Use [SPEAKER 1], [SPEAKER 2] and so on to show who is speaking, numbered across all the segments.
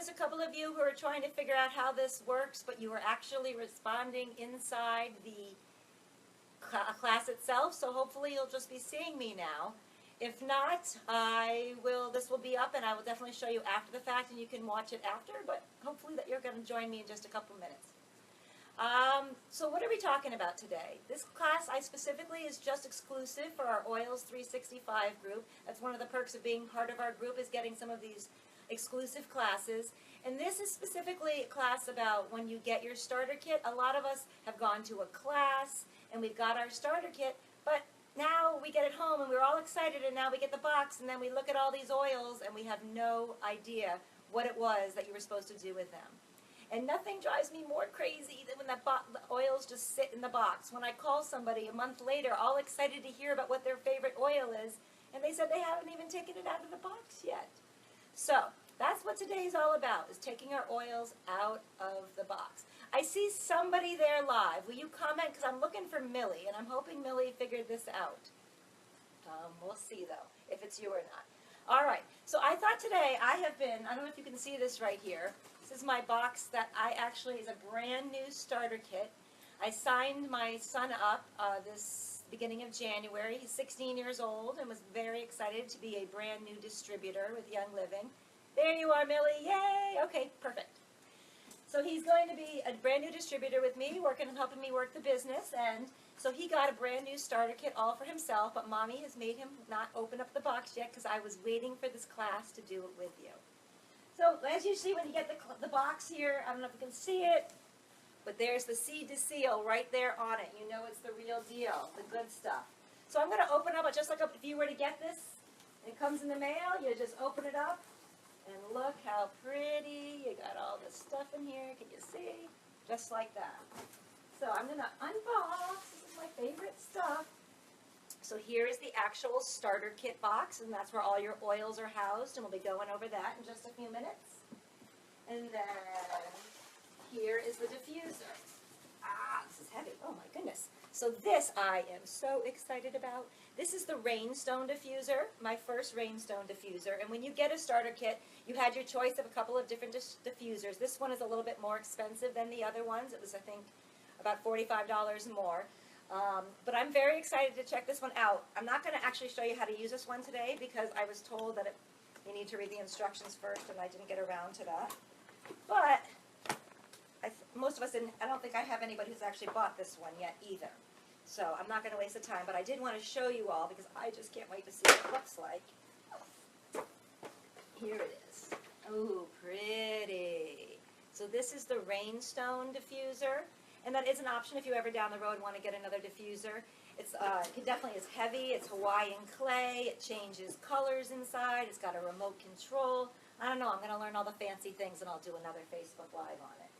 [SPEAKER 1] was a couple of you who were trying to figure out how this works, but you were actually responding inside the class itself, so hopefully you'll just be seeing me now. If not, this will be up and I will definitely show you after the fact and you can watch it after, but hopefully that you're going to join me in just a couple minutes. So what are we talking about today? This class I specifically is just exclusive for our Oils 365 group. That's one of the perks of being part of our group, is getting some of these exclusive classes. And this is specifically a class about when you get your starter kit. A lot of us have gone to a class and we've got our starter kit, but now we get it home and we're all excited, and now we get the box and then we look at all these oils and we have no idea what it was that you were supposed to do with them. And nothing drives me more crazy than when the oils just sit in the box. When I call somebody a month later all excited to hear about what their favorite oil is, and they said they haven't even taken it out of the box yet. So that's what today is all about, is taking our oils out of the box. I see somebody there live. Will you comment? Because I'm looking for Millie, and I'm hoping Millie figured this out. We'll see, though, if it's you or not. All right, so I thought today I don't know if you can see this right here. This is my box that is a brand new starter kit. I signed my son up this beginning of January. He's 16 years old and was very excited to be a brand new distributor with Young Living. There you are, Millie. Yay! Okay, perfect. So he's going to be a brand new distributor with me, helping me work the business, and so he got a brand new starter kit all for himself, but Mommy has made him not open up the box yet because I was waiting for this class to do it with you. So as you see when you get the box here, I don't know if you can see it, but there's the seed to seal right there on it. You know it's the real deal, the good stuff. So I'm going to open up, just like if you were to get this, and it comes in the mail, you just open it up. And look how pretty. You got all this stuff in here. Can you see? Just like that. So I'm going to unbox. This is my favorite stuff. So here is the actual starter kit box, and that's where all your oils are housed, and we'll be going over that in just a few minutes. And then here is the diffuser. This is heavy. Oh my goodness. So this I am so excited about. This is the Rainstone diffuser, my first Rainstone diffuser. And when you get a starter kit, you had your choice of a couple of different diffusers. This one is a little bit more expensive than the other ones. It was, I think, about $45 more. But I'm very excited to check this one out. I'm not going to actually show you how to use this one today because I was told that you need to read the instructions first, and I didn't get around to that. But most of us didn't. I don't think I have anybody who's actually bought this one yet either. So I'm not going to waste the time, but I did want to show you all because I just can't wait to see what it looks like. Here it is. Ooh, pretty. So this is the Rainstone diffuser, and that is an option if you ever down the road want to get another diffuser. It definitely is heavy. It's Hawaiian clay. It changes colors inside. It's got a remote control. I don't know. I'm going to learn all the fancy things, and I'll do another Facebook Live on it.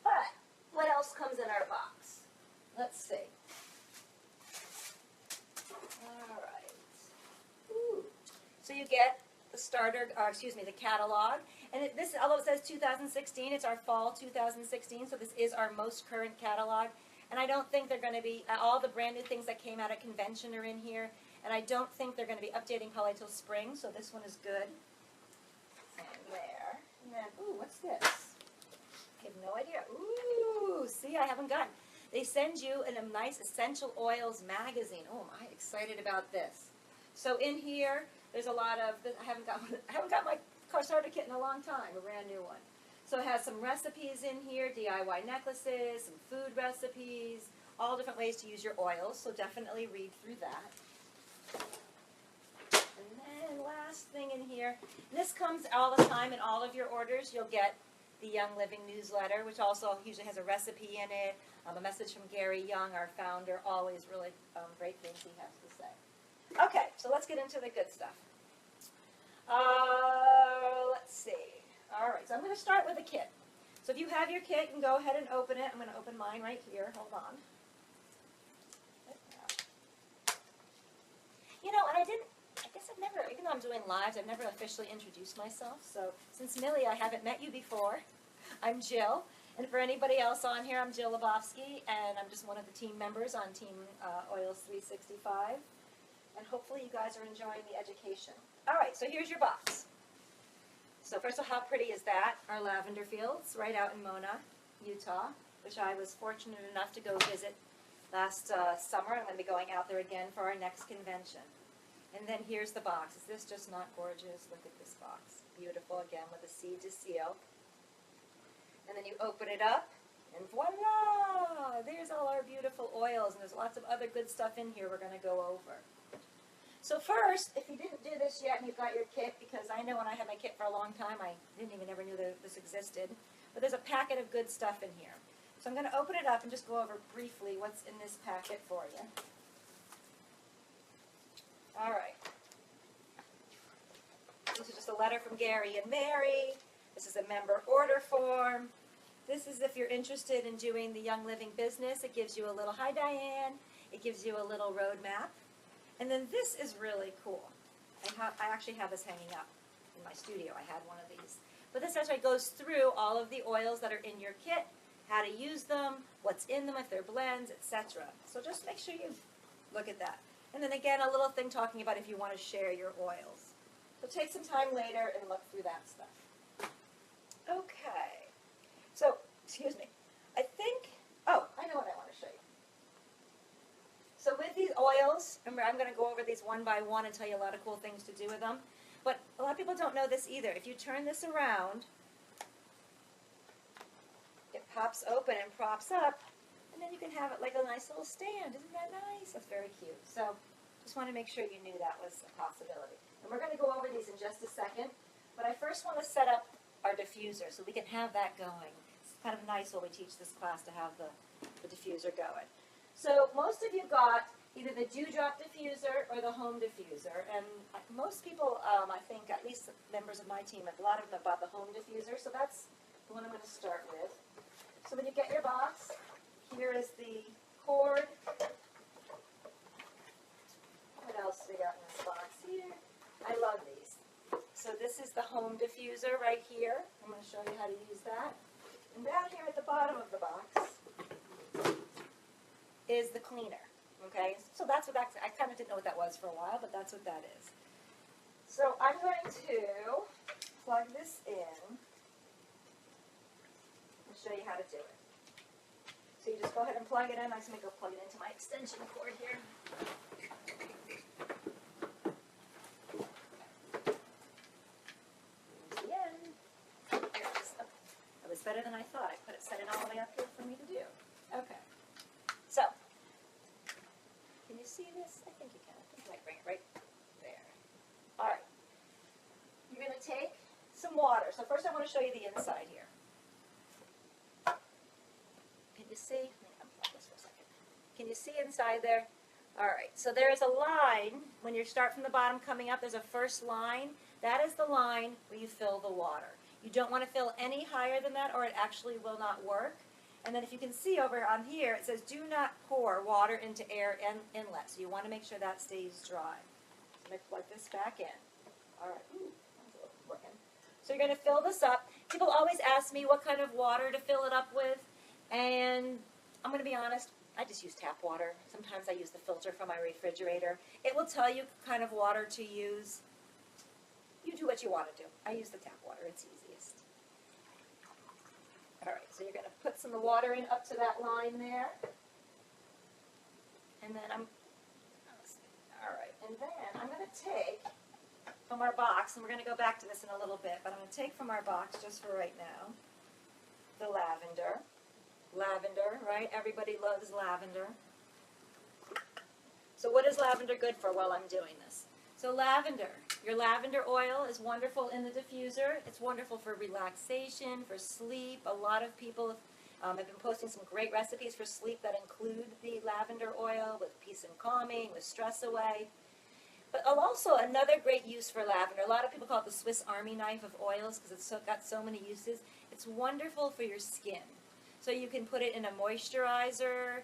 [SPEAKER 1] But what else comes in our box? Let's see. All right. Ooh. So you get the the catalog. And although it says 2016, it's our fall 2016, so this is our most current catalog. And I don't think they're going to be, all the brand new things that came out at convention are in here. And I don't think they're going to be updating probably till spring, so this one is good. And there. And then, ooh, what's this? I have no idea. Ooh, see, I haven't gotten. They send you in a nice Essential Oils magazine. Oh, am I excited about this. So in here, there's a lot of, I haven't got my starter kit in a long time, a brand new one. So it has some recipes in here, DIY necklaces, some food recipes, all different ways to use your oils, so definitely read through that. And then last thing in here, and this comes all the time in all of your orders, you'll get the Young Living newsletter, which also usually has a recipe in it, a message from Gary Young, our founder, always really great things he has to say. Okay, so let's get into the good stuff. Let's see. All right, so I'm going to start with a kit. So if you have your kit, you can go ahead and open it. I'm going to open mine right here. Hold on. You know, and I guess I've never, even though I'm doing lives, I've never officially introduced myself. So since Millie, I haven't met you before. I'm Jill. And for anybody else on here, I'm Jill Lebofsky, and I'm just one of the team members on Team Oils 365. And hopefully you guys are enjoying the education. All right, so here's your box. So first of all, how pretty is that? Our lavender fields right out in Mona, Utah, which I was fortunate enough to go visit last summer. I'm going to be going out there again for our next convention. And then here's the box. Is this just not gorgeous? Look at this box. Beautiful, again, with a seed to seal. And then you open it up, and voila! There's all our beautiful oils, and there's lots of other good stuff in here we're going to go over. So first, if you didn't do this yet and you've got your kit, because I know when I had my kit for a long time, I didn't even ever knew that this existed, but there's a packet of good stuff in here. So I'm going to open it up and just go over briefly what's in this packet for you. All right. This is just a letter from Gary and Mary. This is a member order form. This is if you're interested in doing the Young Living business. It gives you a little, hi Diane, it gives you a little roadmap. And then this is really cool. I actually have this hanging up in my studio. I had one of these. But this actually goes through all of the oils that are in your kit, how to use them, what's in them, if they're blends, etc. So just make sure you look at that. And then again, a little thing talking about if you want to share your oils. So take some time later and look through that stuff. Okay. So, excuse me. I know what I want to show you. So with these oils, remember I'm going to go over these one by one and tell you a lot of cool things to do with them. But a lot of people don't know this either. If you turn this around, it pops open and props up, and then you can have it like a nice little stand. Isn't that nice? That's very cute. So just want to make sure you knew that was a possibility. And we're going to go over these in just a second, but I first want to set up our diffuser so we can have that going. It's kind of nice when we teach this class to have the diffuser going. So most of you got either the Dewdrop diffuser or the home diffuser, and most people, I think, at least members of my team, a lot of them have bought the home diffuser, so that's the one I'm going to start with. So when you get your box, here is the cord. What else do we got in this box here? I love these. So this is the home diffuser right here. I'm going to show you how to use that. And down here at the bottom of the box is the cleaner. Okay, so that's what that, I kind of didn't know what that was for a while, but that's what that is. So I'm going to plug this in and show you how to do it. So you just go ahead and plug it in. I'm just going to go plug it into my extension cord here. Here's the end. That was better than I thought. I put it, set it all the way up here for me to do. Okay. So, can you see this? I think you can. I think I might bring it right there. All right. You're going to take some water. So first I want to show you the inside here. Can you see? Let me unplug this for a second. Can you see inside there? All right. So there is a line. When you start from the bottom coming up, there's a first line. That is the line where you fill the water. You don't want to fill any higher than that or it actually will not work. And then if you can see over on here, it says do not pour water into air inlet. So you want to make sure that stays dry. So I'm going to plug this back in. All right. Ooh, that's a little working. So you're going to fill this up. People always ask me what kind of water to fill it up with. And I'm going to be honest, I just use tap water. Sometimes I use the filter from my refrigerator. It will tell you what kind of water to use. You do what you want to do. I use the tap water. It's easiest. All right, so you're going to put some of the water in up to that line there. And then I'm going to take from our box, and we're going to go back to this in a little bit, but I'm going to take from our box just for right now the lavender. Lavender, right? Everybody loves lavender. So what is lavender good for while I'm doing this? So lavender, your lavender oil is wonderful in the diffuser. It's wonderful for relaxation, for sleep. A lot of people have been posting some great recipes for sleep that include the lavender oil with peace and calming, with stress away. But also another great use for lavender, a lot of people call it the Swiss Army knife of oils because it's got so many uses. It's wonderful for your skin. So you can put it in a moisturizer.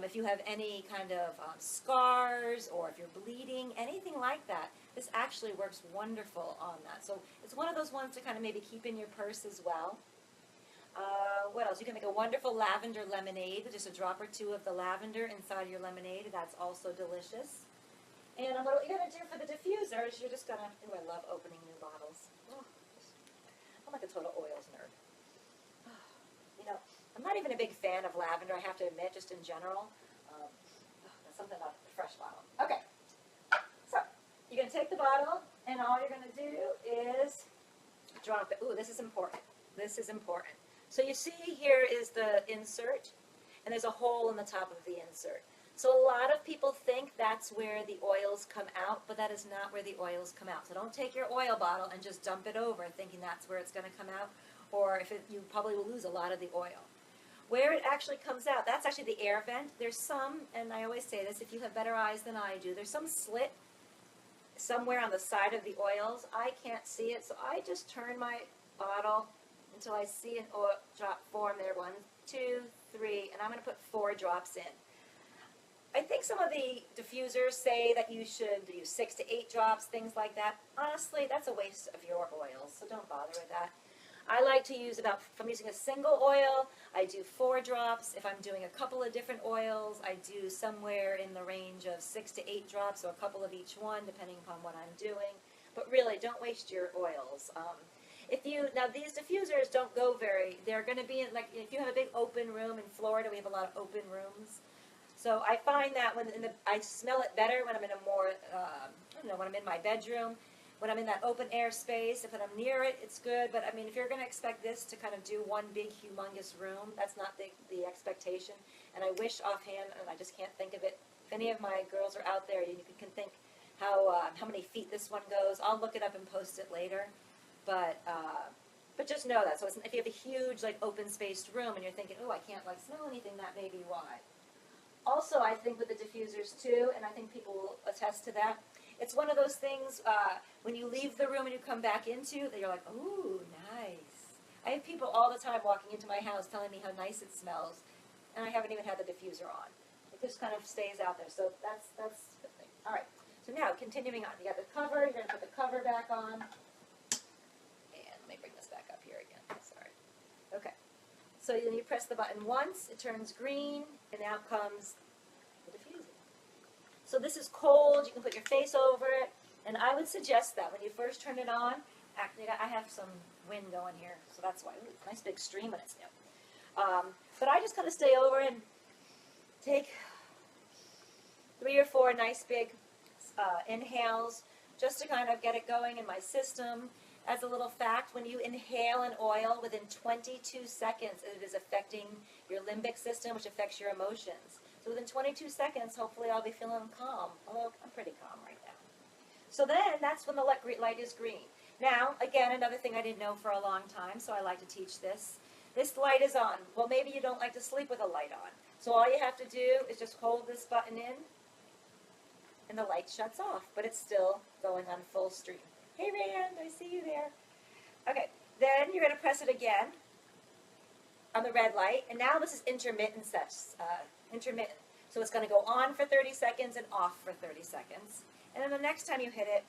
[SPEAKER 1] If you have any kind of scars or if you're bleeding, anything like that, this actually works wonderful on that. So it's one of those ones to kind of maybe keep in your purse as well. What else? You can make a wonderful lavender lemonade with just a drop or two of the lavender inside your lemonade. That's also delicious. And what you're going to do for the diffuser is you're just going to, I love opening new bottles. Oh, I'm like a total oils nerd. You know, I'm not even a big fan of lavender, I have to admit, just in general. That's something about the fresh bottle. Okay, so you're going to take the bottle, and all you're going to do is drop it. Ooh, this is important. This is important. So you see here is the insert, and there's a hole in the top of the insert. So a lot of people think that's where the oils come out, but that is not where the oils come out. So don't take your oil bottle and just dump it over thinking that's where it's going to come out, or if it, you probably will lose a lot of the oil. Where it actually comes out, that's actually the air vent. There's some, and I always say this, if you have better eyes than I do, there's some slit somewhere on the side of the oils. I can't see it, so I just turn my bottle until I see an oil drop form there. 1, 2, 3, and I'm going to put 4 drops in. I think some of the diffusers say that you should use 6 to 8 drops, things like that. Honestly, that's a waste of your oils, so don't bother with that. I like to use about, if I'm using a single oil, I do 4 drops. If I'm doing a couple of different oils, I do somewhere in the range of 6 to 8 drops, so a couple of each one, depending upon what I'm doing. But really, don't waste your oils. Now these diffusers don't go they're going to be in, like, if you have a big open room in Florida, we have a lot of open rooms. So I find that I smell it better when I'm in a more, when I'm in my bedroom, when I'm in that open air space. If I'm near it, it's good. But I mean, if you're going to expect this to kind of do one big, humongous room, that's not the expectation. And I wish offhand, and I just can't think of it. If any of my girls are out there, you can think how many feet this one goes. I'll look it up and post it later. But just know that. So if you have a huge, like, open spaced room and you're thinking, oh, I can't like smell anything, that may be why. Also, I think with the diffusers too, and I think people will attest to that, it's one of those things when you leave the room and you come back into that you're like, ooh, nice. I have people all the time walking into my house telling me how nice it smells, and I haven't even had the diffuser on. It just kind of stays out there, so that's the thing. All right, so now continuing on. You got the cover, you're going to put the cover back on, and let me bring this back up here again. Sorry. Okay. So then you press the button once, it turns green, and out comes the diffuser. So this is cold, you can put your face over it, and I would suggest that when you first turn it on, actually I have some wind going here, so that's why. Ooh, nice big stream when it's new. But I just kind of stay over and take 3 or 4 nice big inhales just to kind of get it going in my system. As a little fact, when you inhale an oil, within 22 seconds, it is affecting your limbic system, which affects your emotions. So within 22 seconds, hopefully I'll be feeling calm. Although I'm pretty calm right now. So then, that's when the light is green. Now, again, another thing I didn't know for a long time, so I like to teach this. This light is on. Well, maybe you don't like to sleep with a light on. So all you have to do is just hold this button in, and the light shuts off. But it's still going on full stream. Hey, Rand, I see you there. Okay, then you're going to press it again on the red light, and now this is intermittent. So it's going to go on for 30 seconds and off for 30 seconds. And then the next time you hit it,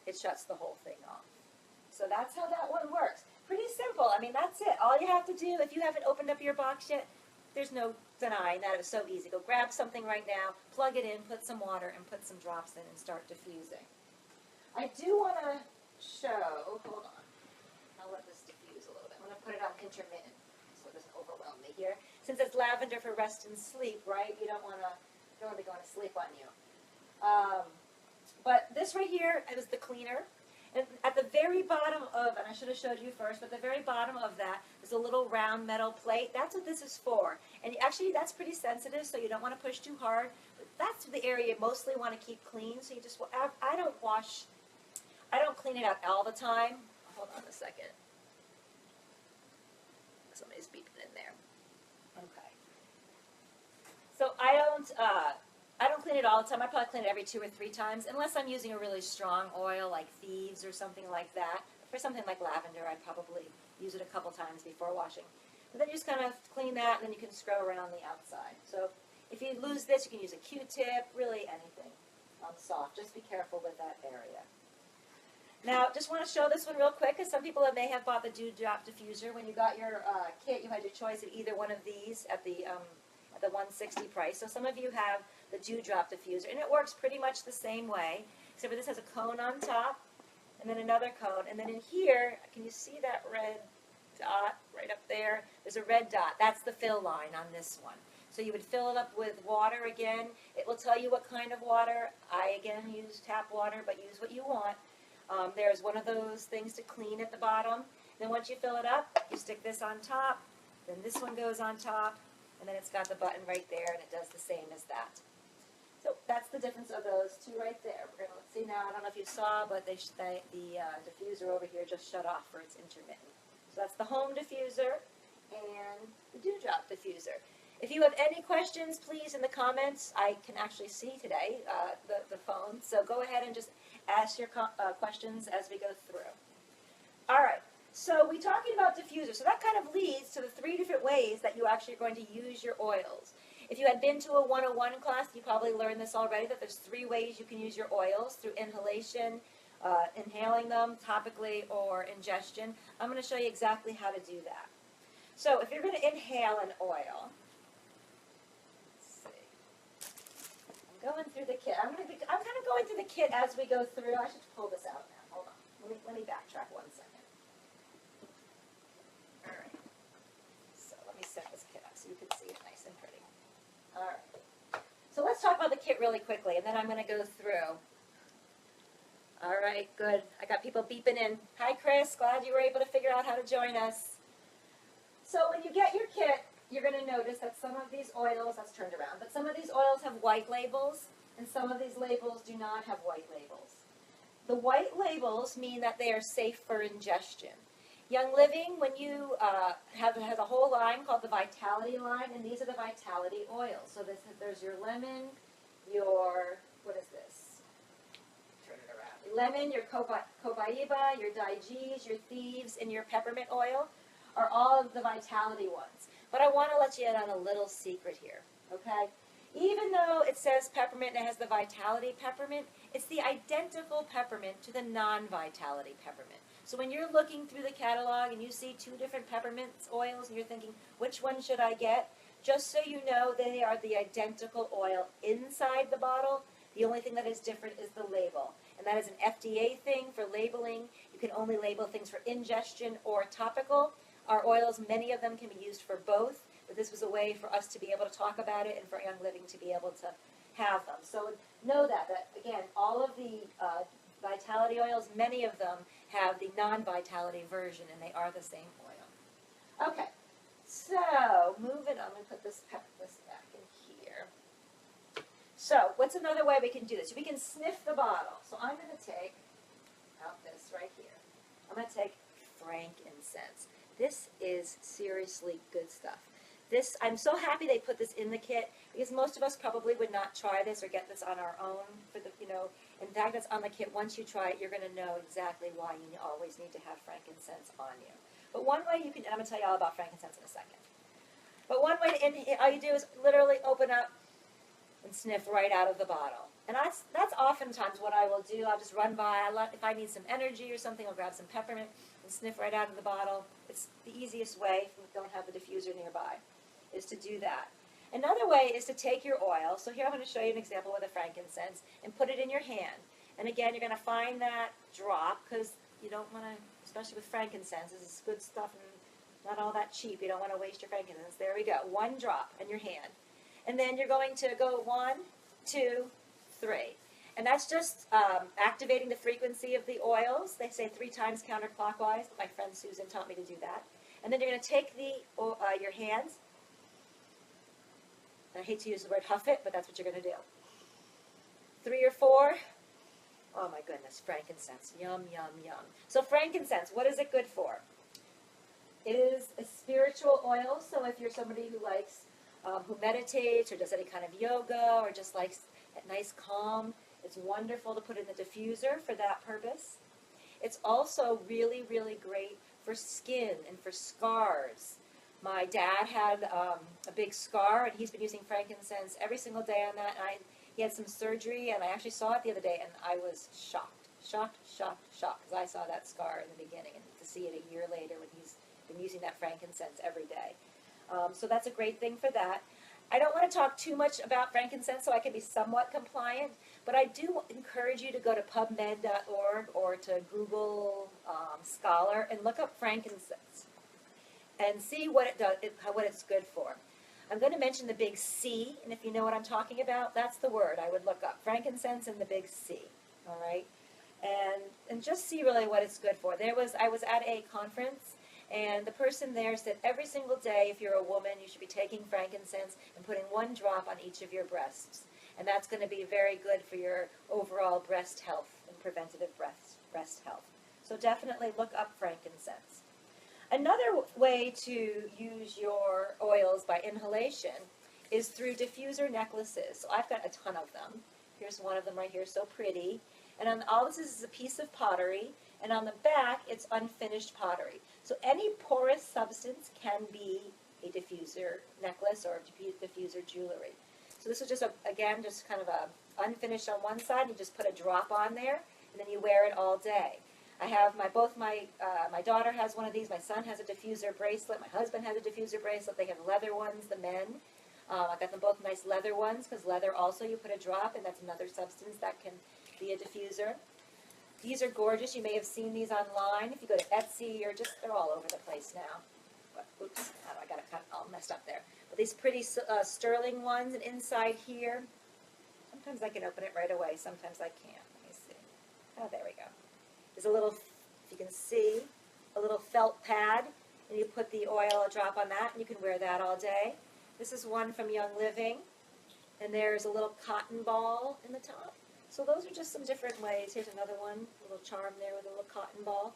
[SPEAKER 1] it shuts the whole thing off. So that's how that one works. Pretty simple. I mean, that's it. All you have to do, if you haven't opened up your box yet, there's no denying that. It was so easy. Go grab something right now, plug it in, put some water, and put some drops in and start diffusing. I do want to show, hold on, I'll let this diffuse a little bit. I'm going to put it on intermittent so it doesn't overwhelm me here. Since it's lavender for rest and sleep, right? You don't want to be going to sleep on you. But this right here is the cleaner. And at the very bottom of, and I should have showed you first, but the very bottom of that is a little round metal plate. That's what this is for. And actually, that's pretty sensitive, so you don't want to push too hard. But that's the area you mostly want to keep clean. So you just, I don't clean it out all the time. Hold on a second. Somebody's beeping in there. Okay. So I don't clean it all the time. I probably clean it every 2 or 3 times, unless I'm using a really strong oil like Thieves or something like that. For something like lavender, I'd probably use it a couple times before washing. But then you just kind of clean that, and then you can scrub around the outside. So if you lose this, you can use a Q-tip, really anything on soft. Just be careful with that area. Now, just want to show this one real quick, because some people may have bought the Dewdrop diffuser. When you got your kit, you had your choice of either one of these at the $160 price. So some of you have the Dewdrop diffuser, and it works pretty much the same way, except for this has a cone on top, and then another cone, and then in here, can you see that red dot right up there? There's a red dot. That's the fill line on this one. So you would fill it up with water again. It will tell you what kind of water. I, again, use tap water, but use what you want. There's one of those things to clean at the bottom. Then once you fill it up, you stick this on top. Then this one goes on top, and then it's got the button right there, and it does the same as that. So that's the difference of those two right there. We're going to see now. I don't know if you saw, but the diffuser over here just shut off for its intermittent. So that's the home diffuser and the dewdrop diffuser. If you have any questions, please, in the comments. I can actually see today the phone, so go ahead and just ask your questions as we go through. All right, so we're talking about diffuser. So that kind of leads to the 3 different ways that you actually are going to use your oils. If you had been to a 101 class, you probably learned this already, that there's 3 ways you can use your oils: through inhalation, inhaling them topically, or ingestion. I'm going to show you exactly how to do that. So if you're going to inhale an oil, going through the kit. I'm kind of going through the kit as we go through. I should pull this out now. Hold on. Let me backtrack 1 second. All right. So let me set this kit up so you can see it nice and pretty. All right. So let's talk about the kit really quickly, and then I'm going to go through. All right, good. I got people beeping in. Hi, Chris. Glad you were able to figure out how to join us. So when you get your kit, you're going to notice that some of these oils, that's turned around, but some of these oils have white labels, and some of these labels do not have white labels. The white labels mean that they are safe for ingestion. Young Living, when you has a whole line called the Vitality line, and these are the Vitality oils. So there's your lemon, your, what is this? Turn it around. Lemon, your copaiba, your digees, your thieves, and your peppermint oil are all of the Vitality ones. But I want to let you in on a little secret here, okay? Even though it says peppermint and it has the Vitality peppermint, it's the identical peppermint to the non-Vitality peppermint. So when you're looking through the catalog and you see 2 different peppermint oils and you're thinking, which one should I get? Just so you know, they are the identical oil inside the bottle. The only thing that is different is the label. And that is an FDA thing for labeling. You can only label things for ingestion or topical. Our oils, many of them can be used for both, but this was a way for us to be able to talk about it and for Young Living to be able to have them. So know that again, all of the Vitality oils, many of them have the non-Vitality version, and they are the same oil. Okay, so moving on, I'm going to put this back in here. So what's another way we can do this? We can sniff the bottle. So I'm going to take out this right here. I'm going to take frankincense. This is seriously good stuff. I'm so happy they put this in the kit, because most of us probably would not try this or get this on our own. In fact, it's on the kit. Once you try it, you're going to know exactly why you always need to have frankincense on you. But one way you can, I'm going to tell you all about frankincense in a second. But one way to inhale, all you do is literally open up and sniff right out of the bottle. And that's oftentimes what I will do. I'll just run by. If I need some energy or something, I'll grab some peppermint and sniff right out of the bottle. It's the easiest way, if you don't have the diffuser nearby, is to do that. Another way is to take your oil. So here I'm going to show you an example with a frankincense, and put it in your hand. And again, you're going to find that drop, because you don't want to, especially with frankincense, this is good stuff and not all that cheap. You don't want to waste your frankincense. There we go. 1 drop in your hand. And then you're going to go 1, 2, 3. And that's just activating the frequency of the oils. They say 3 times counterclockwise. My friend Susan taught me to do that. And then you're going to take your hands. I hate to use the word huff it, but that's what you're going to do. 3 or 4. Oh my goodness, frankincense. Yum, yum, yum. So frankincense, what is it good for? It is a spiritual oil, so if you're somebody who likes, who meditates or does any kind of yoga or just likes a nice calm, it's wonderful to put in the diffuser for that purpose. It's also really, really great for skin and for scars. My dad had a big scar, and he's been using frankincense every single day on that. And he had some surgery, and I actually saw it the other day, and I was shocked, because I saw that scar in the beginning, and to see it a year later when he's been using that frankincense every day. So that's a great thing for that. I don't want to talk too much about frankincense so I can be somewhat compliant, but I do encourage you to go to PubMed.org or to Google Scholar and look up frankincense and see what it does, what it's good for. I'm going to mention the big C, and if you know what I'm talking about, that's the word I would look up, frankincense and the big C, all right? And just see really what it's good for. I was at a conference, and the person there said every single day, if you're a woman, you should be taking frankincense and putting 1 drop on each of your breasts. And that's going to be very good for your overall breast health and preventative breast health. So definitely look up frankincense. Another way to use your oils by inhalation is through diffuser necklaces. So I've got a ton of them. Here's one of them right here, so pretty. And on all this is a piece of pottery, and on the back it's unfinished pottery. So any porous substance can be a diffuser necklace or diffuser jewelry. So this is just, again, just kind of a unfinished on one side. You just put a drop on there, and then you wear it all day. I have my daughter has one of these. My son has a diffuser bracelet. My husband has a diffuser bracelet. They have leather ones, the men. I got them both nice leather ones because leather also you put a drop, and that's another substance that can be a diffuser. These are gorgeous. You may have seen these online. If you go to Etsy, or just, they're all over the place now. But, oops, I got it kind of all messed up there. But these pretty sterling ones, and inside here, sometimes I can open it right away. Sometimes I can't. Let me see. Oh, there we go. There's a little, if you can see, a little felt pad, and you put the oil, a drop on that, and you can wear that all day. This is one from Young Living, and there's a little cotton ball in the top. So those are just some different ways. Here's another one, a little charm there with a little cotton ball.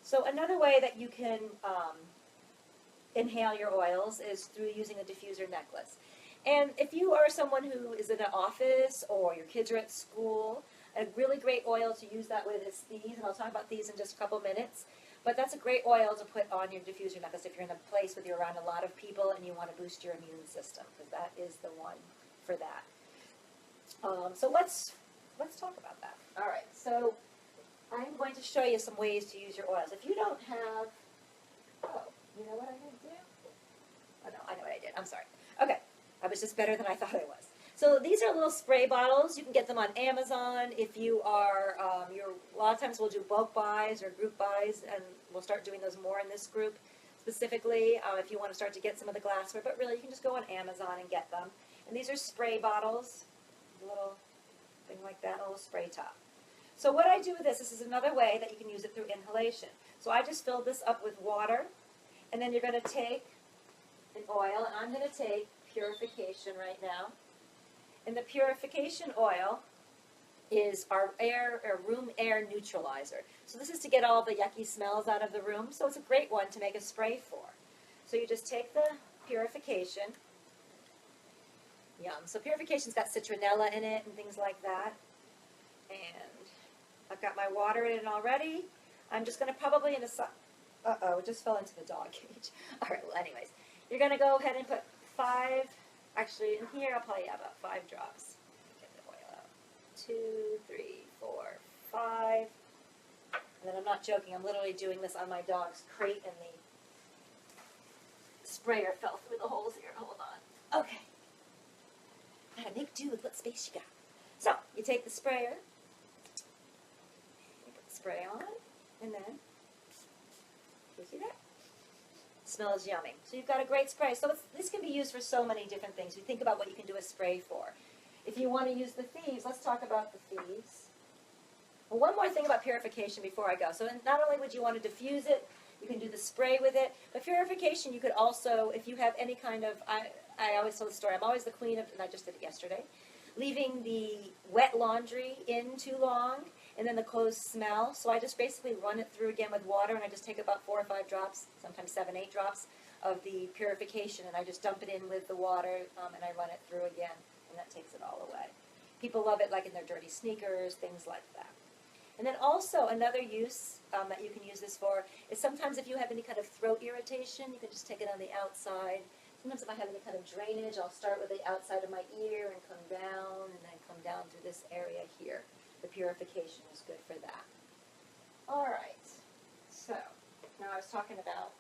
[SPEAKER 1] So another way that you can inhale your oils is through using a diffuser necklace. And if you are someone who is in an office or your kids are at school, a really great oil to use that with is these, and I'll talk about these in just a couple minutes. But that's a great oil to put on your diffuser necklace if you're in a place where you're around a lot of people and you want to boost your immune system, because that is the one for that. So let's talk about that. All right, so I'm going to show you some ways to use your oils. If you don't have, you know what I didn't do? Oh, no, I know what I did. I'm sorry. Okay, I was just better than I thought I was. So these are little spray bottles. You can get them on Amazon. If you are, a lot of times we'll do bulk buys or group buys, and we'll start doing those more in this group specifically if you want to start to get some of the glassware. But really, you can just go on Amazon and get them. And these are spray bottles, a little thing like that, a little spray top. So what I do with this is another way that you can use it through inhalation. So I just filled this up with water, and then you're going to take an oil, and I'm going to take Purification right now. And the purification oil is our room air neutralizer. So this is to get all the yucky smells out of the room. So it's a great one to make a spray for. So you just take the purification. Yum. So purification's got citronella in it and things like that. And I've got my water in it already. I'm just going to probably it just fell into the dog cage. All right, well, anyways. You're going to go ahead and put 5, actually, in here I'll probably have about 5 drops. Get the oil out. 2, 3, 4, 5. And then I'm not joking, I'm literally doing this on my dog's crate, and the sprayer fell through the holes here. Hold on. Okay. Gotta make do with what space you got. So, you take the sprayer, you put the spray on, and then, you see that? Smells yummy. So you've got a great spray. So this can be used for so many different things. You think about what you can do a spray for. If you want to use the thieves, let's talk about the thieves. Well, one more thing about purification before I go. So not only would you want to diffuse it, you can do the spray with it, but purification you could also, if you have any kind of, I always tell the story, I'm always the queen of, and I just did it yesterday, leaving the wet laundry in too long, and then the clothes smell. So I just basically run it through again with water, and I just take about 4 or 5 drops, sometimes 7, 8 drops of the purification, and I just dump it in with the water, and I run it through again, and that takes it all away. People love it like in their dirty sneakers, things like that. And then also another use that you can use this for is sometimes if you have any kind of throat irritation, you can just take it on the outside. Sometimes if I have any kind of drainage, I'll start with the outside of my ear and come down, and then come down through this area here. The purification is good for that. All right. So, now I was talking about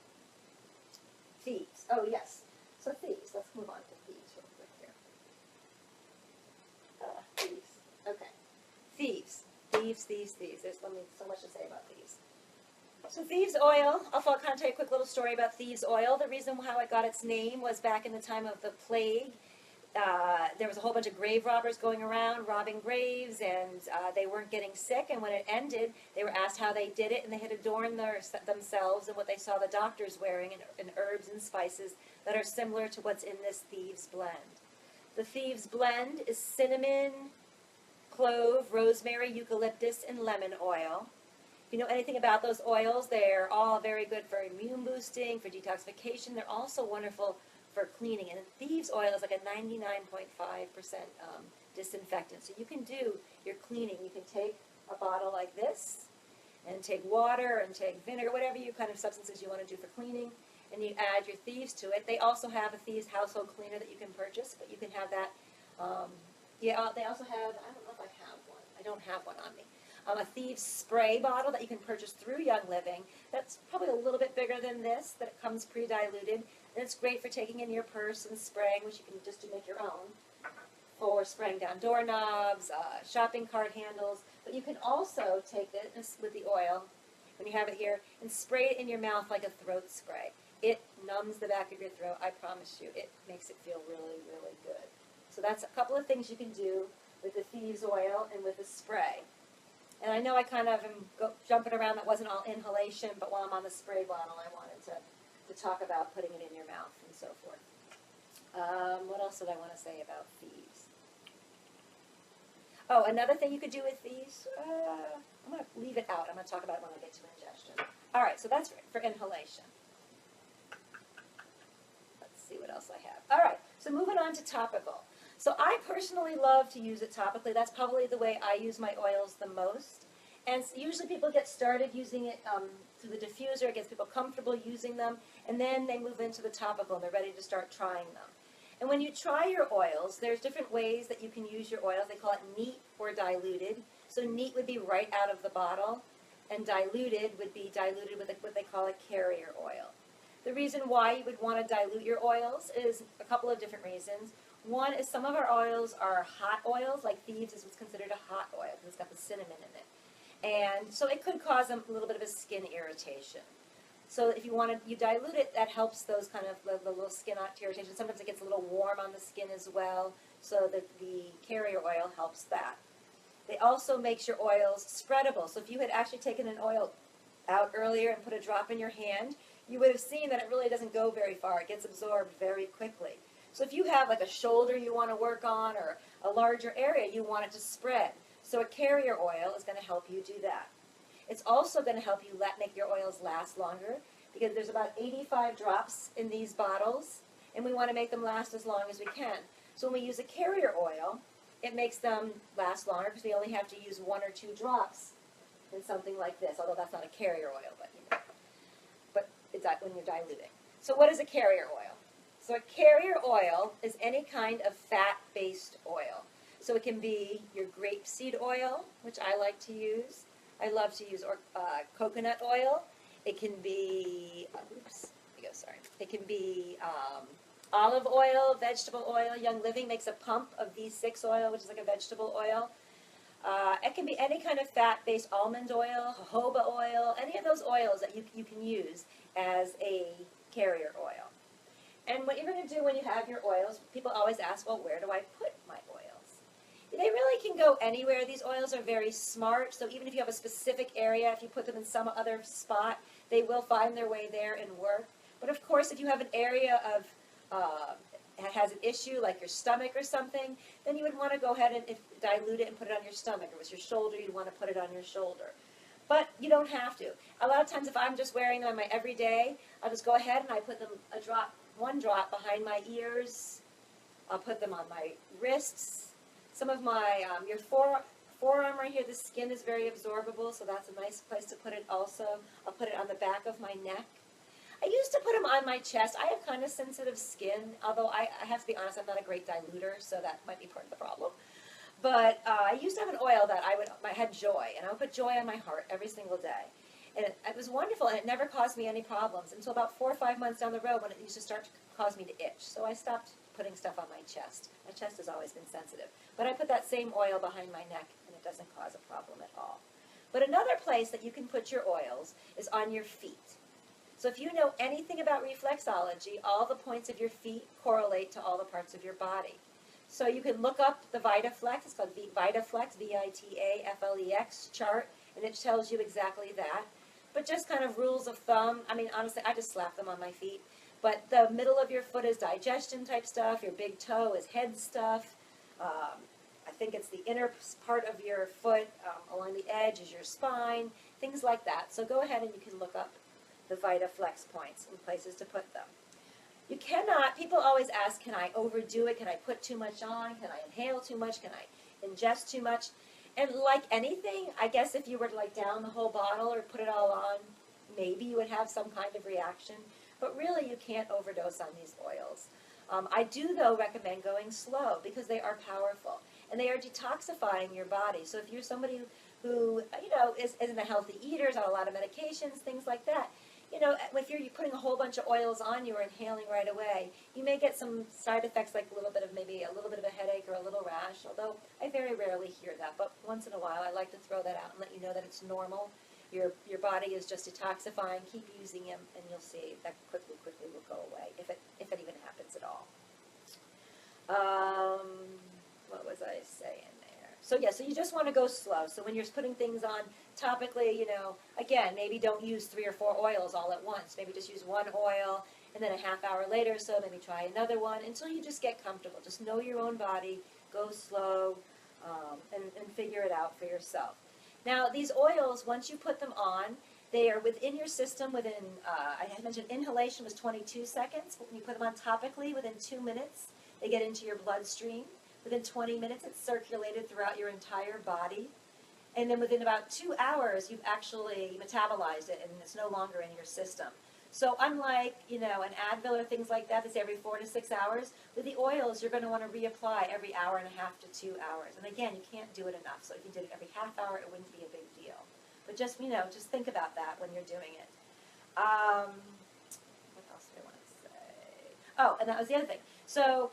[SPEAKER 1] thieves. Oh, yes. So thieves. Let's move on to thieves real thieves, thieves, thieves. There's so much to say about thieves. So thieves oil, I'll kind of tell you a quick little story about thieves oil. The reason how it got its name was back in the time of the plague. There was a whole bunch of grave robbers going around robbing graves, and they weren't getting sick. And when it ended, they were asked how they did it, and they had adorned themselves in what they saw the doctors wearing, and herbs and spices that are similar to what's in this thieves blend. The thieves blend is cinnamon, clove, rosemary, eucalyptus, and lemon oil. If you know anything about those oils, they're all very good for immune boosting, for detoxification. They're also wonderful for cleaning. And thieves oil is like a 99.5% disinfectant. So you can do your cleaning. You can take a bottle like this and take water and take vinegar, whatever you kind of substances you want to do for cleaning, and you add your thieves to it. They also have a thieves household cleaner that you can purchase, but you can have that. They also have, I don't know if I have one. I don't have one on me. A thieves spray bottle that you can purchase through Young Living. That's probably a little bit bigger than this, that it comes pre-diluted. And it's great for taking in your purse and spraying, which you can just make your own, or spraying down doorknobs, shopping cart handles. But you can also take this with the oil, when you have it here, and spray it in your mouth like a throat spray. It numbs the back of your throat, I promise you. It makes it feel really, really good. So that's a couple of things you can do with the thieves oil and with the spray. And I know I kind of am jumping around, that wasn't all inhalation, but while I'm on the spray bottle, I wanted to talk about putting it in your mouth and so forth. What else did I want to say about thieves? Oh, another thing you could do with thieves, I'm going to leave it out. I'm going to talk about it when I get to ingestion. All right, so that's for inhalation. Let's see what else I have. All right, so moving on to topical. So I personally love to use it topically. That's probably the way I use my oils the most. And usually people get started using it through the diffuser. It gets people comfortable using them. And then they move into the topical and they're ready to start trying them. And when you try your oils, there's different ways that you can use your oils. They call it neat or diluted. So neat would be right out of the bottle. And diluted would be diluted with what they call a carrier oil. The reason why you would want to dilute your oils is a couple of different reasons. One is some of our oils are hot oils, like thieves is what's considered a hot oil because it's got the cinnamon in it. And so it could cause a little bit of a skin irritation. So if you dilute it, that helps those kind of the little skin irritation. Sometimes it gets a little warm on the skin as well, so that the carrier oil helps that. It also makes your oils spreadable. So if you had actually taken an oil out earlier and put a drop in your hand, you would have seen that it really doesn't go very far. It gets absorbed very quickly. So if you have like a shoulder you want to work on or a larger area you want it to spread, so a carrier oil is going to help you do that. It's also going to help you make your oils last longer because there's about 85 drops in these bottles, and we want to make them last as long as we can. So when we use a carrier oil, it makes them last longer because we only have to use 1 or 2 drops in something like this, although that's not a carrier oil, but it's when you're diluting. So what is a carrier oil? So a carrier oil is any kind of fat-based oil. So it can be your grapeseed oil, which I like to use. I love to use coconut oil. It can be, It can be olive oil, vegetable oil. Young Living makes a pump of V6 oil, which is like a vegetable oil. It can be any kind of fat-based almond oil, jojoba oil, any of those oils that you can use as a carrier oil. And what you're going to do when you have your oils, people always ask, well, where do I put my oils? They really can go anywhere. These oils are very smart, so even if you have a specific area, if you put them in some other spot, they will find their way there and work. But of course, if you have an area of that has an issue, like your stomach or something, then you would want to go ahead and dilute it and put it on your stomach. If it was your shoulder, you'd want to put it on your shoulder. But you don't have to. A lot of times if I'm just wearing them on my everyday, I'll just go ahead and I put them one drop behind my ears. I'll put them on my wrists. Some of my, your forearm right here, the skin is very absorbable, so that's a nice place to put it also. I'll put it on the back of my neck. I used to put them on my chest. I have kind of sensitive skin, although I have to be honest, I'm not a great diluter, so that might be part of the problem. But I used to have an oil that I had joy, and I would put joy on my heart every single day. And it was wonderful, and it never caused me any problems until about 4 or 5 months down the road when it used to start to cause me to itch. So I stopped putting stuff on my chest. My chest has always been sensitive. But I put that same oil behind my neck, and It doesn't cause a problem at all. But another place that you can put your oils is on your feet. So if you know anything about reflexology, all the points of your feet correlate to all the parts of your body. So you can look up the VitaFlex, it's called VitaFlex, VITAFLEX chart, and it tells you exactly that. But just kind of rules of thumb, I mean, honestly, I just slap them on my feet. But the middle of your foot is digestion type stuff, your big toe is head stuff. I think it's the inner part of your foot along the edge is your spine, things like that. So go ahead and you can look up the VitaFlex points and places to put them. You cannot, people always ask, can I overdo it? Can I put too much on? Can I inhale too much? Can I ingest too much? And like anything, I guess if you were to like down the whole bottle or put it all on, maybe you would have some kind of reaction. But really, you can't overdose on these oils. I do, though, recommend going slow because they are powerful. And they are detoxifying your body. So if you're somebody who, isn't a healthy eater, is on a lot of medications, things like that, if you're putting a whole bunch of oils on you or inhaling right away, you may get some side effects like maybe a little bit of a headache or a little rash, although I very rarely hear that. But once in a while, I like to throw that out and let you know that it's normal. Your body is just detoxifying. Keep using them, and you'll see that quickly will go away, if it even happens at all. What was I saying there? So so you just want to go slow. So when you're putting things on topically, again, maybe don't use 3 or 4 oils all at once. Maybe just use one oil, and then a half hour later or so, maybe try another one until you just get comfortable. Just know your own body, go slow, and figure it out for yourself. Now, these oils, once you put them on, they are within your system within, I had mentioned inhalation was 22 seconds. When you put them on topically, within 2 minutes, they get into your bloodstream. Within 20 minutes, it's circulated throughout your entire body. And then within about 2 hours, you've actually metabolized it, and it's no longer in your system. So unlike, an Advil or things like that, that's every 4 to 6 hours, with the oils, you're going to want to reapply every hour and a half to 2 hours. And again, you can't do it enough. So if you did it every half hour, it wouldn't be a big deal. But just, just think about that when you're doing it. What else do I want to say? Oh, and that was the other thing. So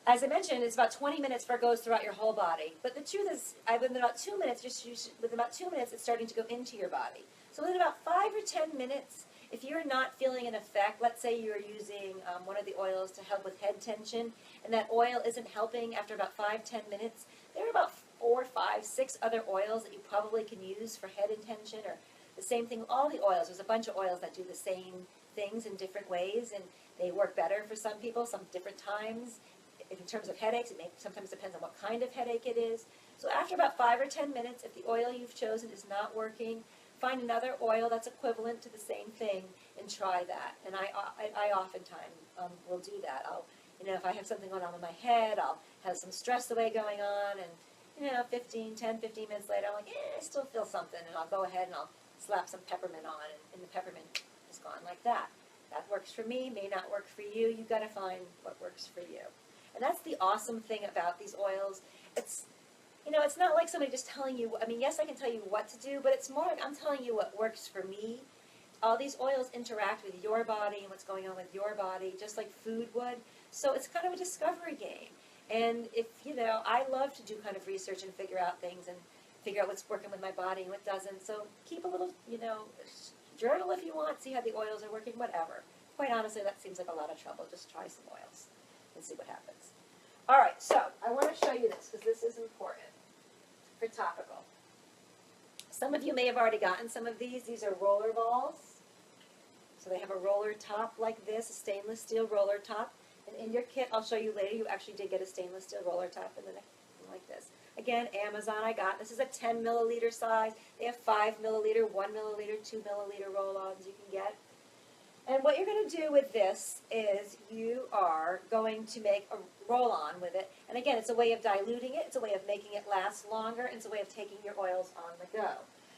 [SPEAKER 1] as I mentioned, it's about 20 minutes before it goes throughout your whole body. But the truth is, within about 2 minutes, within about 2 minutes, it's starting to go into your body. So within about 5 or 10 minutes, if you're not feeling an effect, let's say you're using one of the oils to help with head tension, and that oil isn't helping after about 5-10 minutes, there are about 4, 5, 6 other oils that you probably can use for head intention, or the same thing with all the oils. There's a bunch of oils that do the same things in different ways, and they work better for some people, some different times. In terms of headaches, it sometimes depends on what kind of headache it is. So after about 5 or 10 minutes, if the oil you've chosen is not working, find another oil that's equivalent to the same thing and try that. And I oftentimes will do that. If I have something going on in my head, I'll have some stress away going on, and 10, 15 minutes later, I'm like, I still feel something, and I'll go ahead and I'll slap some peppermint on, and the peppermint is gone like that. That works for me, may not work for you. You've got to find what works for you. And that's the awesome thing about these oils. It's not like somebody just telling you, yes, I can tell you what to do, but it's more like I'm telling you what works for me. All these oils interact with your body and what's going on with your body, just like food would. So it's kind of a discovery game. And if, I love to do kind of research and figure out things and figure out what's working with my body and what doesn't. So keep a little, journal if you want, see how the oils are working, whatever. Quite honestly, that seems like a lot of trouble. Just try some oils and see what happens. All right, so I want to show you this because this is important for topical. Some of you may have already gotten some of these. These are roller balls. So they have a roller top like this, a stainless steel roller top. And in your kit, I'll show you later, you actually did get a stainless steel roller top in the neck like this. Again, Amazon I got. This is a 10 milliliter size. They have 5 milliliter, 1 milliliter, 2 milliliter roll-ons you can get. And what you're going to do with this is you are going to make a roll-on with it. And again, it's a way of diluting it. It's a way of making it last longer. And it's a way of taking your oils on the go.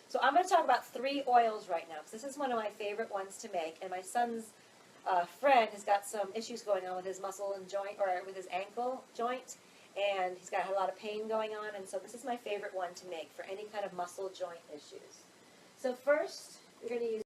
[SPEAKER 1] So I'm going to talk about 3 oils right now, because this is one of my favorite ones to make. And my son's friend has got some issues going on with his muscle and joint, or with his ankle joint. And he's got a lot of pain going on. And so this is my favorite one to make for any kind of muscle joint issues. So first, you're going to use